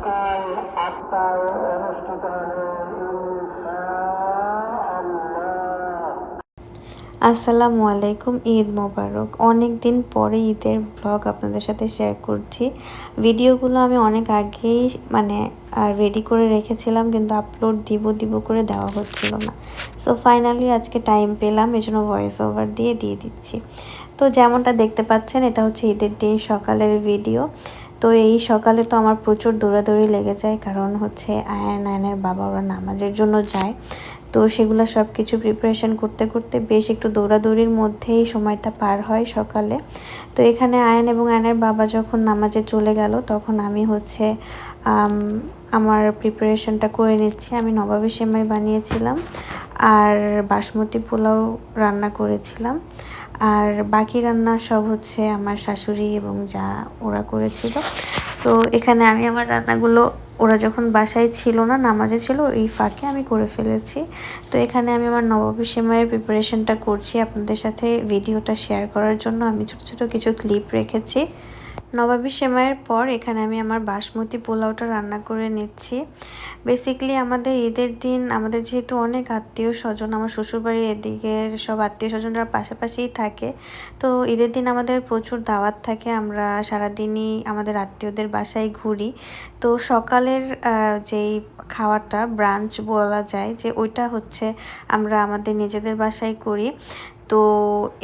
কাল 8টায় অনুষ্ঠিত হবে ইনশাআল্লাহ। আসসালামু আলাইকুম, ঈদ মোবারক। অনেক দিন পরে ঈদের ব্লগ আপনাদের সাথে শেয়ার করছি। ভিডিওগুলো আমি অনেক আগেই রেডি করে রেখেছিলাম, কিন্তু আপলোড দিব করে দেওয়া হচ্ছিল না। সো ফাইনালি আজকে টাইম পেলাম, এজন্য ভয়েস ওভার দিয়ে দিচ্ছি। তো যেমনটা দেখতে পাচ্ছেন, এটা হচ্ছে ঈদের দিন সকালের ভিডিও। তো এই সকালে তো আমার প্রচুর দৌড়াদৌড়ি লেগে যায়, কারণ হচ্ছে আয়ানের বাবা ওরা নামাজের জন্য যায়। তো সেগুলো সব কিছু প্রিপারেশন করতে করতে বেশ একটু দৌড়াদৌড়ির মধ্যেই সময়টা পার হয় সকালে। তো এখানে আয়ান এবং আয়নের বাবা যখন নামাজে চলে গেল, তখন আমি হচ্ছে আমার প্রিপারেশনটা করে নিচ্ছি। আমি নবাবী সেমাই বানিয়েছিলাম আর বাসমতি পোলাও রান্না করেছিলাম, আর বাকি রান্না সব হচ্ছে আমার শাশুড়ি এবং যা ওরা করেছিল। সো এখানে আমি আমার রান্নাগুলো ওরা যখন বাসায় ছিল না, নামাজে ছিল, এই ফাঁকে আমি করে ফেলেছি। তো এখানে আমি আমার নবাবী সেমাইয়ের প্রিপারেশনটা করছি আপনাদের সাথে ভিডিওটা শেয়ার করার জন্য। আমি ছোটো ছোটো কিছু ক্লিপ রেখেছি। নবাবী সেমাইয়ের পর এখানে আমি আমার বাসমতি পোলাওটা রান্না করে নিচ্ছি। বেসিক্যালি আমাদের ঈদের দিন আমাদের যেহেতু অনেক আত্মীয় স্বজন, আমার শ্বশুরবাড়ির এদিকের সব আত্মীয় স্বজনরা পাশাপাশিই থাকে। তো ঈদের দিন আমাদের প্রচুর দাওয়াত থাকে, আমরা সারাদিনই আমাদের আত্মীয়দের বাসায় ঘুরি। তো সকালের যেই খাওয়াটা ব্রাঞ্চ বলা যায়, যে ওইটা হচ্ছে আমরা আমাদের নিজেদের বাসায় করি। তো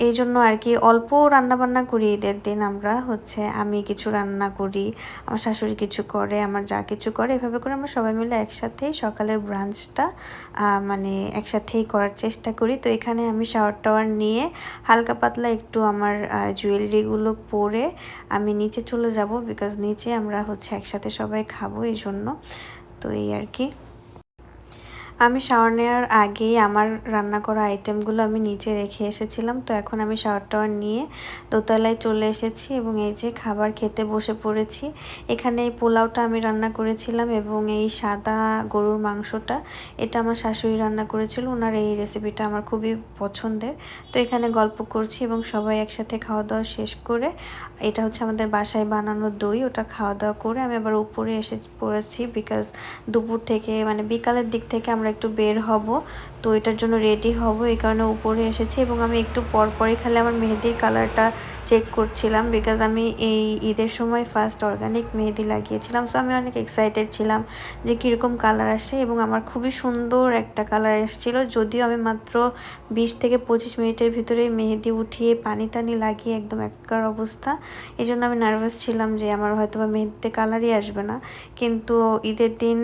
এই জন্য আর কি অল্প রান্নাবান্না করি ঈদের দিন। আমরা হচ্ছে আমি কিছু রান্না করি, আমার শাশুড়ি কিছু করে, আমার যা কিছু করে, এভাবে করে আমরা সবাই মিলে একসাথেই সকালের ব্রাঞ্চটা একসাথেই করার চেষ্টা করি। তো এখানে আমি শাওয়ার টাওয়ার নিয়ে হালকা পাতলা একটু আমার জুয়েলারিগুলো পরে আমি নিচে চলে যাব, বিকজ নিচে আমরা হচ্ছে একসাথে সবাই খাবো এই জন্য। তো এই আর কি। আমি শাওয়ার নেওয়ার আগেই আমার রান্না করা আইটেমগুলো আমি নিচে রেখে এসেছিলাম। তো এখন আমি শাওয়ার টাওয়ার নিয়ে দোতলায় চলে এসেছি এবং এই যে খাবার খেতে বসে পড়েছি। এখানে এই পোলাওটা আমি রান্না করেছিলাম এবং এই সাদা গরুর মাংসটা এটা আমার শাশুড়ি রান্না করেছিল। ওনার এই রেসিপিটা আমার খুবই পছন্দের। তো এখানে গল্প করছি এবং সবাই একসাথে খাওয়া দাওয়া শেষ করে, এটা হচ্ছে আমাদের বাসায় বানানো দই, ওটা খাওয়া দাওয়া করে আমি আবার উপরে এসে পড়েছি, বিকজ দুপুর থেকে বিকালের দিক থেকে আমরা একটু বের হব। তো এটার জন্য রেডি হব, এই কারণে উপরে এসেছি। এবং আমি একটু পরপরই খালি আমার মেহেদির কালারটা চেক করছিলাম, বিকজ আমি এই ঈদের সময় ফার্স্ট অর্গানিক মেহেদি লাগিয়েছিলাম। সো আমি অনেক এক্সাইটেড ছিলাম যে কীরকম কালার আসে, এবং আমার খুবই সুন্দর একটা কালার এসেছিলো। যদিও আমি মাত্র 20 থেকে 25 মিনিটের ভিতরে মেহেদি উঠিয়ে পানি টানি লাগিয়ে একদম একাকার অবস্থা। এই জন্য আমি নার্ভাস ছিলাম যে আমার হয়তো বা মেহেদিতে কালারই আসবে না। কিন্তু ঈদের দিন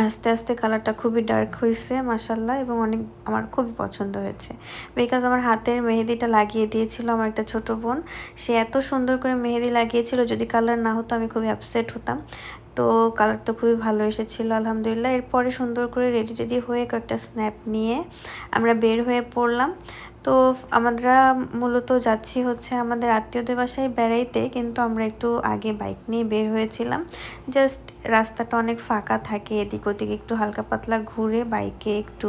আস্তে আস্তে কালারটা খুবই ডার্ক হয়েছে মাশাল্লাহ, এবং অনেক আমার খুবই পছন্দ হয়েছে, বিকজ আমার হাতের মেহেদিটা লাগিয়ে দিয়েছিল আমার একটা ছোট বোন। সে এত সুন্দর করে মেহেদি লাগিয়েছিল, যদি কালার না হতো আমি খুবই আপসেট হতাম। তো কালার তো খুবই ভালো এসেছিলো আলহামদুলিল্লাহ। এরপরে সুন্দর করে রেডি হয়ে কয়েকটা স্ন্যাপ নিয়ে আমরা বের হয়ে পড়লাম। তো আমরা মূলত যাচ্ছি হচ্ছে আমাদের আত্মীয়দের বাসায় বেড়াইতে, কিন্তু আমরা একটু আগে বাইক নিয়ে বের হয়েছিলাম। জাস্ট রাস্তাটা অনেক ফাঁকা থাকে, এদিক ওদিক একটু হালকা পাতলা ঘুরে বাইকে একটু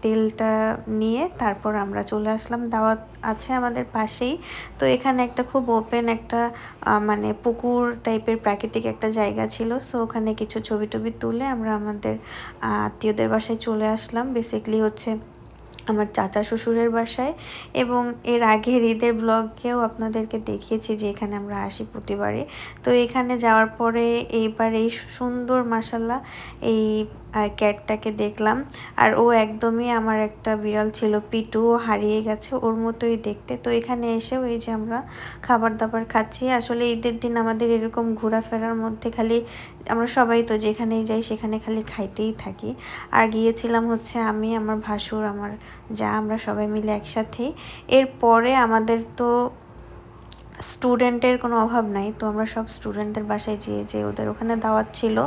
তেলটা নিয়ে তারপর আমরা চলে আসলাম। দাওয়াত আছে আমাদের পাশেই। তো এখানে একটা খুব ওপেন একটা পুকুর টাইপের প্রাকৃতিক একটা জায়গা ছিল। সো ওখানে কিছু ছবি টবি তুলে আমরা আমাদের আত্মীয়দের বাসায় চলে আসলাম। বেসিক্যালি হচ্ছে আমার চাচা শ্বশুরের বাসায়। এবং এর আগের ঈদের ব্লগেও আপনাদেরকে দেখিয়েছি যে এখানে আমরা আসি প্রতিবারই। তো এখানে যাওয়ার পরে এইবার এই সুন্দর মাশাল্লাহ এই ক্যাটটাকে দেখলাম। আর ও একদমই আমার একটা বিড়াল ছিল পিটু, ও হারিয়ে গেছে, ওর মতোই দেখতে। তো এখানে এসেও এই যে আমরা খাবার দাবার খাচ্ছি। আসলে ঈদের দিন আমাদের এরকম ঘোরাফেরার মধ্যে খালি আমরা সবাই তো যেখানেই যাই সেখানে খালি খাইতেই থাকি। আর গিয়েছিলাম হচ্ছে আমি, আমার ভাসুর, আমার যা, আমরা সবাই মিলে একসাথেই। এরপরে আমাদের তো স্টুডেন্টের কোনো অভাব নাই, তো আমরা সব স্টুডেন্টদের বাসায় যেয়ে ওদের ওখানে দাওয়াত ছিল।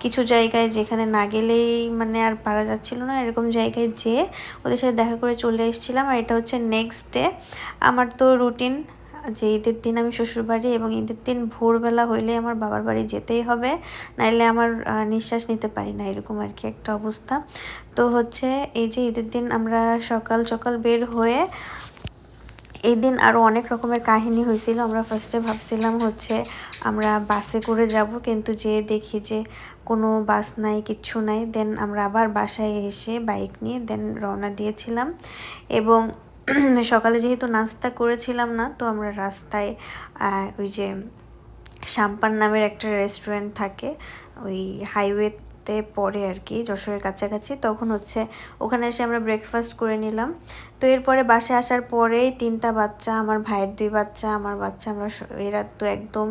কিছু জায়গায় যেখানে না গেলেই আর পারা যাচ্ছিল না, এরকম জায়গায় যেয়ে ওদের সাথে দেখা করে চলে এসেছিলাম। আর এটা হচ্ছে নেক্সট ডে। আমার তো রুটিন যে ঈদের দিন আমি শ্বশুরবাড়ি, এবং ঈদের দিন ভোরবেলা হইলে আমার বাবার বাড়ি যেতেই হবে, নাইলে আমার নিঃশ্বাস নিতে পারি না, এরকম আর কি একটা অবস্থা। তো হচ্ছে এই যে ঈদের দিন আমরা সকাল সকাল বের হয়ে এই দিন আরও অনেক রকমের কাহিনী হয়েছিল। আমরা ফার্স্টে ভাবছিলাম হচ্ছে আমরা বাসে করে যাব, কিন্তু যেয়ে দেখি যে কোনো বাস নাই, কিচ্ছু নাই। দেন আমরা আবার বাসায় এসে বাইক নিয়ে দেন রওনা দিয়েছিলাম। এবং সকালে যেহেতু নাস্তা করেছিলাম না, তো আমরা রাস্তায় ওই যে সাম্পান নামের একটা রেস্টুরেন্ট থাকে ওই হাইওয়েতে পরে আর কি, যশোরের কাছাকাছি, তখন হচ্ছে ওখানে এসে আমরা ব্রেকফাস্ট করে নিলাম। তো এরপরে বাসায় আসার পরেই 3টা বাচ্চা, আমার ভাইয়ের 2 বাচ্চা, আমার বাচ্চা, আমরা এরা তো একদম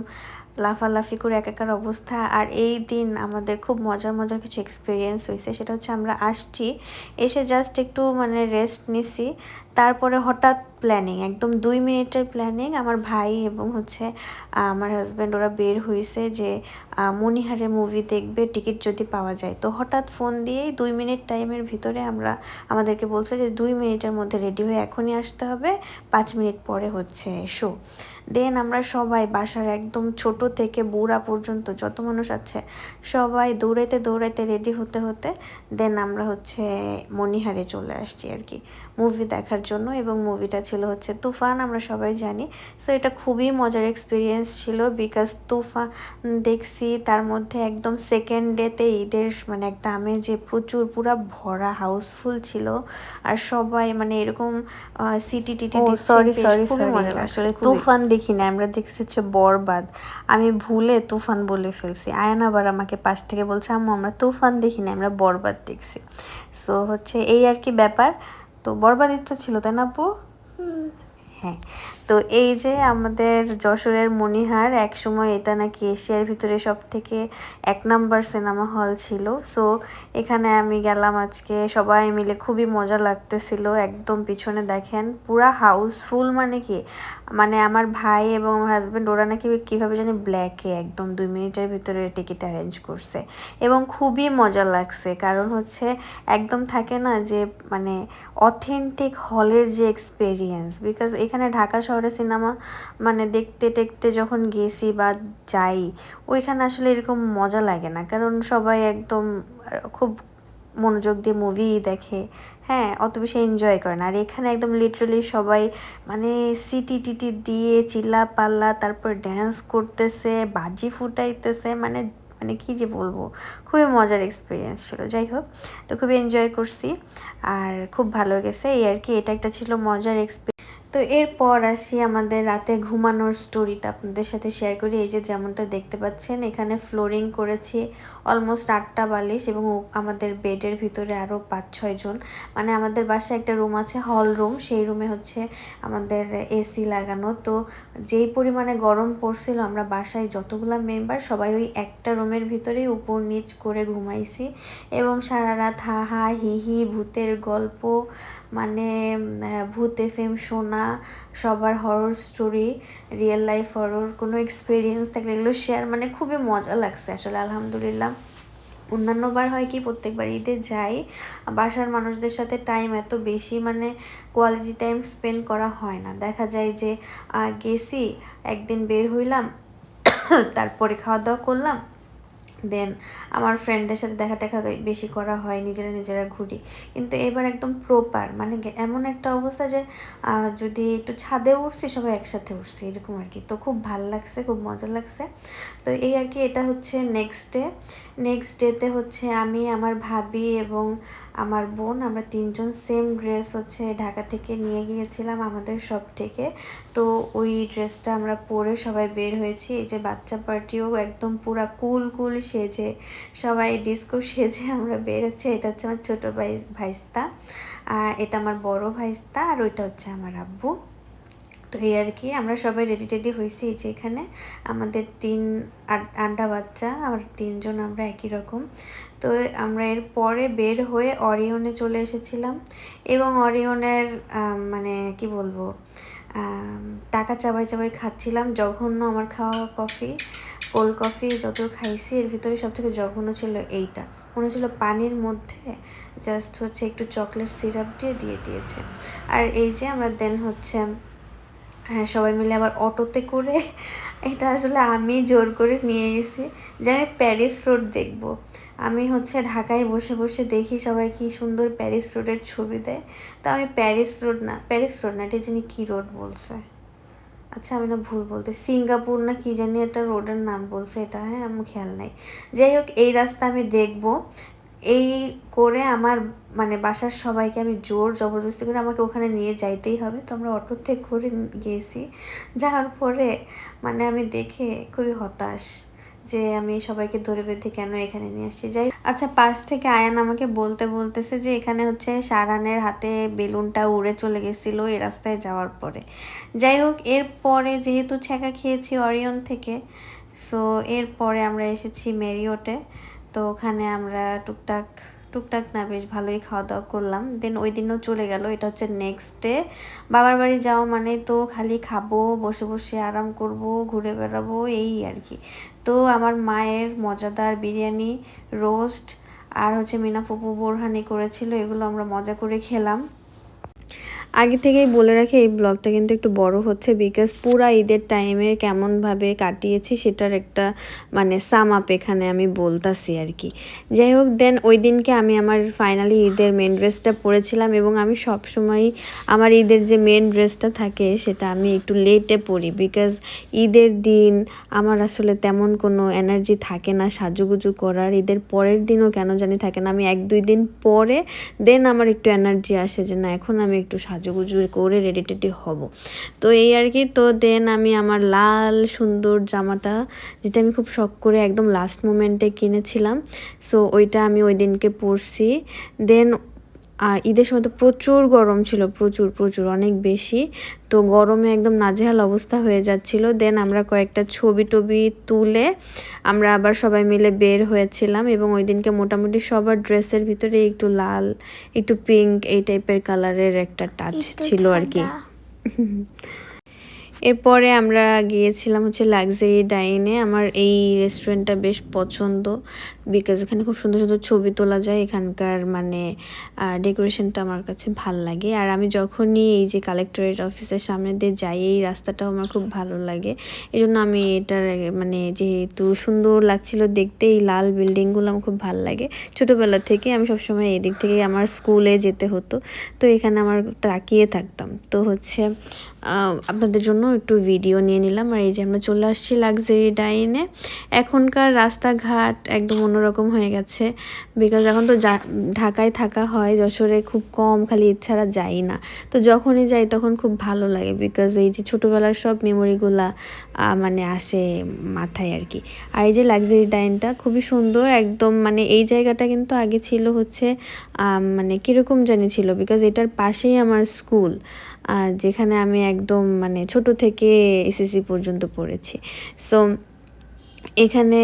লাফালাফি করে একাকার অবস্থা। আর এই দিন আমাদের খুব মজার মজার কিছু এক্সপিরিয়েন্স হয়েছে। সেটা হচ্ছে আমরা আসছি, এসে জাস্ট একটু মানে রেস্ট নিছি, তারপরে হঠাৎ প্ল্যানিং, একদম 2 মিনিটের প্ল্যানিং, আমার ভাই এবং হচ্ছে আমার হাজব্যান্ড ওরা বের হয়েছে যে মণিহারে মুভি দেখবে, টিকিট যদি পাওয়া যায়। তো হঠাৎ ফোন দিয়েই 2 মিনিট টাইমের ভিতরে আমাদেরকে বলছে যে 2 মিনিটের মধ্যে রেডি হয়ে এখনই আসতে হবে, 5 মিনিট পরে হচ্ছে শো। দেন আমরা সবাই বাসার একদম ছোট থেকে বুড়া পর্যন্ত যত মানুষ আছে সবাই দৌড়াইতে দৌড়াইতে রেডি হতে হতে দেন আমরা হচ্ছে মণিহারে চলে আসছি আর কি মুভি দেখার জন্য। এবং মুভিটা ছিল হচ্ছে তুফান, আমরা সবাই জানি। সো এটা খুবই মজার এক্সপিরিয়েন্স ছিল, বিকজ তুফান দেখছি তার মধ্যে একদম সেকেন্ড ডেতে ঈদের মানে একটা আমেজে প্রচুর পুরা ভরা হাউসফুল ছিল। আর সবাই মানে এরকম সিটি টিটি খুবই মজা লাগছে। আসলে তুফান দেখি না, আমরা দেখছি হচ্ছে বরবাদ। আমি ভুলে তুফান বলে ফেলছি। আয়ান আবার আমাকে পাশ থেকে বলছে আম্মু আমরা তুফান দেখি না, আমরা বরবাদ দেখছি। সো হচ্ছে এই আর কি ব্যাপার। তো বরবাদ ইচ্ছা ছিল, তাই না আপু? হ্যাঁ। তো এই যে আমাদের যশোরের মণিহার, একসময় এটা নাকি এশিয়ার ভিতরে সব থেকে 1 নাম্বার সিনেমা হল ছিল। সো এখানে আমি গেলাম আজকে, সবাই মিলে খুবই মজা লাগতেছিল। একদম পিছনে দেখেন পুরা হাউসফুল, মানে কি মানে আমার ভাই এবং আমার হাজব্যান্ড ওরা নাকি কীভাবে জানি ব্ল্যাকে একদম 2 মিনিটের ভিতরে টিকিট অ্যারেঞ্জ করছে। এবং খুবই মজা লাগছে, কারণ হচ্ছে একদম থাকে না যে মানে অথেন্টিক হলের যে এক্সপেরিয়েন্স। বিকজ এখানে ঢাকা শহরে সিনেমা মানে দেখতে টেকতে যখন গেছি বা যাই, ওইখানে আসলে এরকম মজা লাগে না, কারণ সবাই একদম খুব মনোযোগ দিয়ে মুভি দেখে, হ্যাঁ, অত বেশি এনজয় করে না। আর এখানে একদম লিটারালি সবাই মানে সিটি টিটি দিয়ে চিল্লা পাল্লা, তারপর ড্যান্স করতেছে, বাজি ফুটাইতেছে, মানে মানে কী যে বলবো, খুবই মজার এক্সপিরিয়েন্স ছিল। যাই হোক, তো খুবই এনজয় করছি আর খুব ভালো গেছে এই আর কি। এটা একটা ছিল মজার এক্সপিরিয়েন্স। তো এরপর আসি আমাদের রাতে ঘুমানোর স্টোরিটা আপনাদের সাথে শেয়ার করি। এই যে যেমনটা দেখতে পাচ্ছেন, এখানে ফ্লোরিং করেছি অলমোস্ট 8টা বালিশ, এবং আমাদের বেডের ভিতরে আরও 5-6 জন, মানে আমাদের বাসায় একটা রুম আছে হল রুম, সেই রুমে হচ্ছে আমাদের এসি লাগানো। তো যেই পরিমাণে গরম পড়ছিল, আমরা বাসায় যতগুলো মেম্বার সবাই ওই একটা রুমের ভিতরেই উপর নিচ করে ঘুমাইছি। এবং সারা রাত হা হা হি হি, ভূতের গল্প, মানে ভূত এফএম শোনা, সবার horror story, real life horror কোনো এক্সপিরিয়েন্স থাকলে এগুলো শেয়ার, মানে খুবই মজা লাগছে আসলে আলহামদুলিল্লাহ। অন্যান্যবার হয় কি প্রত্যেকবার ঈদে যাই, বাসার মানুষদের সাথে টাইম এত বেশি মানে কোয়ালিটি টাইম স্পেন্ড করা হয় না। দেখা যায় যে গেছি একদিন বের হইলাম, তারপরে খাওয়া দাওয়া করলাম, দেন আমার ফ্রেন্ডদের সাথে দেখা টেখা বেশি করা হয়, নিজেরা ঘুরি। কিন্তু এবার একদম প্রপার মানে এমন একটা অবস্থা যে যদি একটু ছাদে উঠছি সবাই একসাথে উঠছি এরকম আর কি। তো খুব ভালো লাগছে, খুব মজা লাগছে। তো এই আর কি, এটা হচ্ছে নেক্সট ডেতে হচ্ছে আমি, আমার ভাবি এবং আমার বোন, আমরা 3জন সেম ড্রেস হচ্ছে ঢাকা থেকে নিয়ে গিয়েছিলাম আমাদের শপ থেকে। তো ওই ড্রেসটা আমরা পরে সবাই বের হয়েছি। এই যে বাচ্চা পার্টিও একদম পুরা কুল সেজে, সবাই ডিস্কো সেজে আমরা বের হচ্ছে। এটা হচ্ছে আমার ছোটো ভাইস্তা, এটা আমার বড় ভাইস্তা, আর ওইটা হচ্ছে আমার আব্বু। তো এই আর কি, আমরা সবাই রেডি হয়েছি। যে এখানে আমাদের 3 আন্ডা বাচ্চা, আর 3জন আমরা একই রকম। তো আমরা এর পরে বের হয়ে অরিয়নে চলে এসেছিলাম, এবং অরিয়নের মানে কি বলবো, টাকা চাবাই খাচ্ছিলাম। জঘন্য আমার খাওয়া কফি, কোল্ড কফি যত খাইছি এর ভিতরে সবথেকে জঘন্য ছিল এইটা। মনে ছিল পানির মধ্যে জাস্ট হচ্ছে একটু চকলেট সিরাপ দিয়ে দিয়েছে। আর এই যে আমরা দেন হচ্ছে হ্যাঁ সবাই মিলে আবার অটোতে করে, এটা আসলে আমি জোর করে নিয়ে গেছি যে আমি প্যারিস রোড দেখবো। আমি হচ্ছে ঢাকায় বসে বসে দেখি সবাই কি সুন্দর প্যারিস রোডের ছবি দেয়। তো আমি প্যারিস রোড না, এটা জানি কী রোড বলছে। আচ্ছা আমি না ভুল বলতে, সিঙ্গাপুর না কি জানি একটা রোডের নাম বলছে এটা, হ্যাঁ আমার খেয়াল নাই। যাই হোক, এই রাস্তা আমি দেখব এই করে আমার মানে বাসার সবাইকে আমি জোর জবরদস্তি করে আমাকে ওখানে নিয়ে যাইতেই হবে। তো আমরা অটোতে করে গিয়েছি, যাওয়ার পরে মানে আমি দেখে খুবই হতাশ যে আমি সবাইকে ধরে বেঁধে কেন এখানে নিয়ে আসছি। যাই আচ্ছা, পাশ থেকে আয়ান আমাকে বলতেছে যে এখানে হচ্ছে শাহরানের হাতে বেলুনটা উড়ে চলে গেছিল এই রাস্তায় যাওয়ার পরে। যাই হোক, এরপরে যেহেতু ছ্যাঁকা খেয়েছি অরিয়ন থেকে, সো এরপরে আমরা এসেছি মেরিওটে। তো ওখানে আমরা টুকটাক না বেশ ভালোই খাওয়া দাওয়া করলাম। দেন ওই দিনও চলে গেল। এটা হচ্ছে নেক্সট ডে। বাবার বাড়ি যাওয়া মানে তো খালি খাবো, বসে বসে আরাম করব, ঘুরে বেড়াবো, এই আর কি। তো আমার মায়ের মজাদার বিরিয়ানি, রোস্ট আর হচ্ছে মিনা ফুপু বোরহানি করেছিল, এগুলো আমরা মজা করে খেলাম। আগে থেকেই বলে রাখি এই ব্লগটা কিন্তু একটু বড় হচ্ছে, বিকজ পুরা ঈদের টাইমে কেমনভাবে কাটিয়েছি সেটার একটা মানে সাম আপ এখানে আমি বলতাছি আর কি। যাই হোক, দেন ওই দিনকে আমি আমার ফাইনালি ঈদের মেন ড্রেসটা পরেছিলাম, এবং আমি সবসময়ই আমার ঈদের যে মেন ড্রেসটা থাকে সেটা আমি একটু লেটে পরি, বিকজ ঈদের দিন আমার আসলে তেমন কোনো এনার্জি থাকে না সাজুগুজু করার। ঈদের পরের দিনও কেন জানি থাকে না, আমি 1-2 দিন পরে দেন আমার একটু এনার্জি আসে যে না এখন আমি একটু সাজুগুজু করে রেডি টেডি হব। তো এই আর কি। তো দেন আমি আমার লাল সুন্দর জামাটা, যেটা আমি খুব শখ করে একদম লাস্ট মোমেন্টে কিনেছিলাম, সো ওইটা আমি ওই দিনকে পরছি। দেন ঈদের সময় তো প্রচুর গরম ছিল, প্রচুর অনেক বেশি। তো গরমে একদম নাজেহাল অবস্থা হয়ে যাচ্ছিল। দেন আমরা কয়েকটা ছবি টবি তুলে আমরা আবার সবাই মিলে বের হয়েছিলাম, এবং ওই দিনকে মোটামুটি সবার ড্রেসের ভিতরে একটু লাল, একটু পিঙ্ক এই টাইপের কালারের একটা টাচ ছিল আর কি। এরপরে আমরা গিয়েছিলাম হচ্ছে লাক্সারি ডাইনে। আমার এই রেস্টুরেন্টটা বেশ পছন্দ, বিকজ এখানে খুব সুন্দর সুন্দর ছবি তোলা যায়। এখানকার মানে ডেকোরেশনটা আমার কাছে ভাল লাগে। আর আমি যখনই এই যে কালেক্টরেট অফিসের সামনে দিয়ে যাই, এই রাস্তাটাও আমার খুব ভালো লাগে। এই জন্য আমি এটার মানে যেহেতু সুন্দর লাগছিল দেখতে, এই লাল বিল্ডিংগুলো আমার খুব ভালো লাগে। ছোটোবেলা থেকে আমি সবসময় এদিক থেকে আমার স্কুলে যেতে হতো, তো এখানে আমার তাকিয়ে থাকতাম। তো হচ্ছে আপনাদের জন্য একটু ভিডিও নিয়ে নিলাম। আর এই যে আমরা চলে আসছি লাক্সারি ডাইনে। এখনকার রাস্তাঘাট একদম অন্যরকম হয়ে গেছে, বিকজ এখন তো ঢাকায় থাকা হয়, যশোরে খুব কম, খালি ইচ্ছারা যাই না। তো যখনই যাই তখন খুব ভালো লাগে, বিকজ এই যে ছোটোবেলার সব মেমোরিগুলা মানে আসে মাথায় আর কি। আর এই যে লাক্সারি ডাইনটা খুবই সুন্দর একদম, মানে এই জায়গাটা কিন্তু আগে ছিল হচ্ছে মানে কীরকম জানি ছিল, বিকজ এটার পাশেই আমার স্কুল, যেখানে আমি একদম মানে ছোট থেকে এসএসসি পর্যন্ত পড়েছি। সো এখানে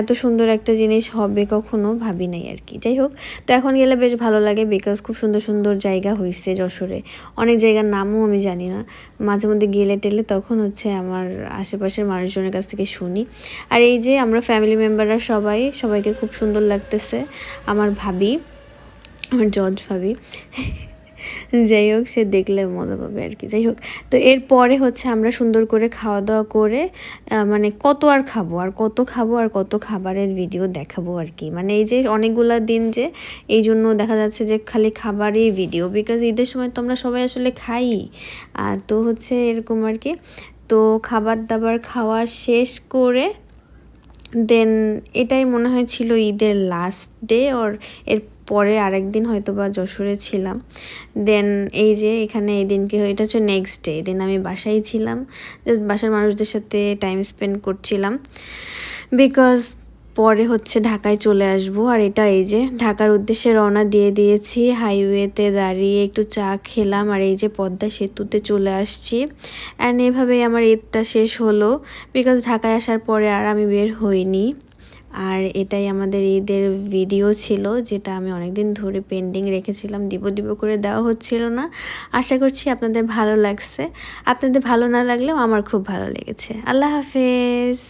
এত সুন্দর একটা জিনিস হবে কখনো ভাবি নাই আর কি। যাই হোক, তো এখন গেলে বেশ ভালো লাগে, বিকজ খুব সুন্দর সুন্দর জায়গা হয়েছে যশোরে। অনেক জায়গার নামও আমি জানি না, মাঝে মধ্যে গেলে টেলে তখন হচ্ছে আমার আশেপাশের মানুষজনের কাছ থেকে শুনি। আর এই যে আমরা ফ্যামিলি মেম্বাররা সবাইকে খুব সুন্দর লাগতেছে। আমার ভাবি, আমার জজ ভাবি যাই হোক, সে দেখলে মজা পাবে আর কি। যাই হোক, তো এরপরে হচ্ছে আমরা সুন্দর করে খাওয়া দাওয়া করে মানে কত আর কত খাবারের ভিডিও দেখাবো আর কি। মানে এই যে অনেকগুলা দিন যে, এই জন্য দেখা যাচ্ছে যে খালি খাবারই ভিডিও, বিকজ ঈদের সময় তো আমরা সবাই আসলে খাই। তো হচ্ছে এরকম আর কি। তো খাবার দাবার খাওয়া শেষ করে দেন এটাই মনে হয় ছিল ঈদের লাস্ট ডে, ওর এর পরে আরেকদিন হয়তো বা যশোরে ছিলাম। দেন এই যে এখানে এই দিনকে, এটা হচ্ছে নেক্সট ডে, দেন আমি বাসায় ছিলাম, জাস্ট বাসার মানুষদের সাথে টাইম স্পেন্ড করছিলাম, বিকজ পরে হচ্ছে ঢাকায় চলে আসবো। আর এটা এই যে ঢাকার উদ্দেশ্যে রওনা দিয়ে দিয়েছি, হাইওয়েতে দাঁড়িয়ে একটু চা খেলাম, আর এই যে পদ্মা সেতুতে চলে আসছি। অ্যান্ড এভাবেই আমার ঈদটা শেষ হলো, বিকজ ঢাকায় আসার পরে আর আমি বের হইনি। আর এটাই আমাদের ঈদের ভিডিও ছিল, যেটা আমি অনেকদিন ধরে পেন্ডিং রেখেছিলাম, দিব করে দেওয়া হচ্ছিল না। আশা করছি আপনাদের ভালো লাগছে। আপনাদের ভালো না লাগলেও আমার খুব ভালো লেগেছে। আল্লাহ হাফেজ।